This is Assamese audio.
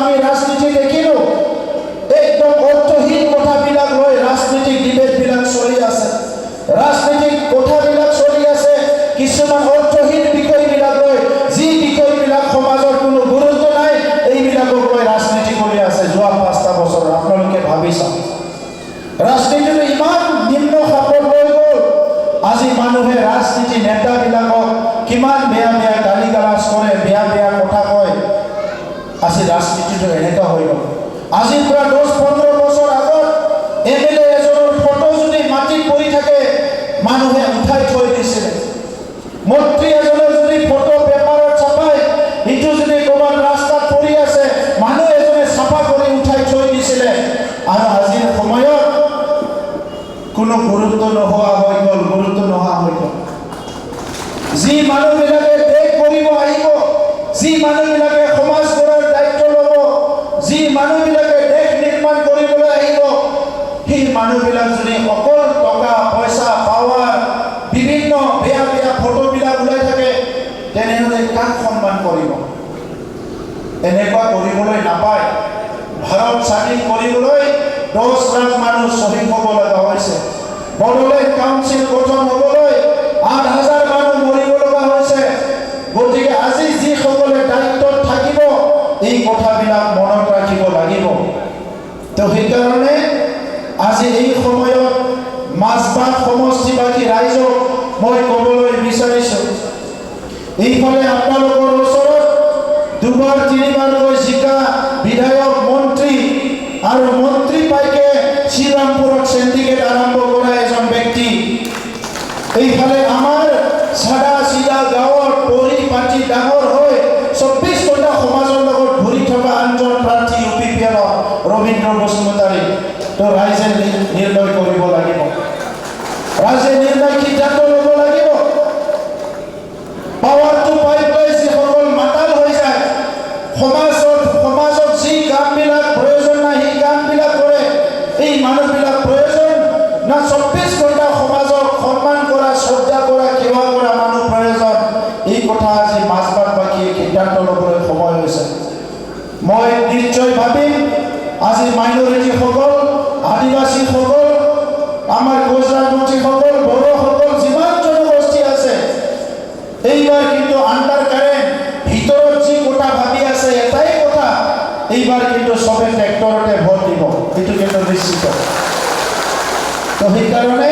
আমি ৰাজনীতি দেখিলোঁ একদম অৰ্থহীন কথাবিলাক লৈ ৰাজনীতিক ডিবেটবিলাক চলি আছে, ৰাজনীতিক কথাবিলাক চলি আছে, কিছুমান অৰ্থহীন বিষয়বিলাক লৈ, যি বিষয়বিলাক সমাজৰ কোনো গুৰুত্ব নাই এইবিলাকক লৈ ৰাজনীতি কৰি আছে যোৱা 5টা বছৰ। আপোনালোকে ভাবি চাওক, ৰাজনীতিটো ইমান নিম্ন খাপত লৈ গ'ল। আজি মানুহে ৰাজনীতি নেতাবিলাকক কিমান বেয়া বেয়া গালি গালাজ কৰে, বেয়া বেয়া কথা কয়। আজি ৰাজনীতিটো এনেকুৱা হৈ গ'ল। আজিৰ পৰা 10-15 বছৰ আগত MLA এজনৰ ফটো যদি মাটিত পৰি থাকে মানুহে উঠাই থৈ দিছিলে। মন্ত্ৰী এজনৰ যদি ফটো পেপাৰত ছাপাই ইটো যদি ক'ৰবাত ৰাস্তাত পৰি আছে মানুহ এজনে চাফা কৰি উঠাই থৈ দিছিলে। আৰু আজিৰ সময়ত কোনো গুৰুত্ব নোহোৱা হৈ গ'ল, গুৰুত্ব নোহোৱা হৈ গ'ল। যি মানুহবিলাকে দেশ কৰিব আহিব, যি মানুহবিলাকে সমাজ গঢ়াৰ দায়িত্ব ল'ব, যি মানুহবিলাকে দেশ নিৰ্মাণ কৰিবলৈ আহিব, সেই মানুহবিলাক যদি অকল টকা পইচা পাৱাৰ বিভিন্ন বেয়া বেয়া ফটোবিলাক ওলাই থাকে তেনেহ'লে কাক সন্মান কৰিব? এনেকুৱা কৰিবলৈ নাপায়। ভাৰত স্বাধীন কৰিবলৈ 10 লাখ মানুহ শ্বহীদ হ'ব লগা হৈছে। বড়োলেণ্ড কাউন্সিল গঠন হ'বলৈ 8,000 মানুহ মৰিব লগা হৈছে। গতিকে আজি যিসকলে দায়িত্বত থাকিব এই কথাবিলাক মনত ৰাখিব লাগিব। তো সেইকাৰণে আজি এই সময়ত মাজবাট সমষ্টিবাসী ৰাইজক মই ক'বলৈ বিচাৰিছোঁ, এইফালে আপোনালোকৰ ওচৰত 2-3বাৰকৈ জিকা বিধায়ক মন্ত্ৰী আৰু মন্ত্ৰী পাইকে শ্ৰীৰামপুৰত চেণ্ডিকেট আৰম্ভ কৰা এজন ব্যক্তি, এইফালে আমাৰ চাদা চিধা গাঁৱৰ পৰিপাটি ডাঙৰ হৈ 24 ঘণ্টা সমাজৰ লগত ঘূৰি থকা আনজন প্ৰাৰ্থী UPPL ৰবীন্দ্ৰ বসুমতাৰী। তো ৰাইজে নিৰ্ণয় কৰিব লাগিব, ৰাইজে নিৰ্ণয় সিদ্ধান্ত ল'ব লাগিব। পাৱাৰটো পাই পেলাই যিসকল মাতাল হৈ যায়, সমাজক যি কামবিলাক প্ৰয়োজন নাই সেই কামবিলাক কৰে, এই মানুহবিলাক প্ৰয়োজন না 24 ঘণ্টা সমাজক সন্মান কৰা, শ্ৰদ্ধা কৰা, সেৱা কৰা মানুহ প্ৰয়োজন? এই কথা আজি মাজবাটবাসীয়ে সিদ্ধান্ত ল'বলৈ সময় হৈছে। মই নিশ্চয় ভাবিম আজি মাইনৰিটিসকল, আদিবাসীসকল, আমাৰ গুজৰাটীসকল, বড়োসকল, যিমান জনগোষ্ঠী আছে এইবাৰ কিন্তু আণ্ডাৰ কাৰেণ্ট ভিতৰত যি কথা ভাবি আছে এটাই কথা, এইবাৰ কিন্তু চবে ট্ৰেক্টৰতে ভোট দিব, এইটো কিন্তু নিশ্চিত। তো সেইকাৰণে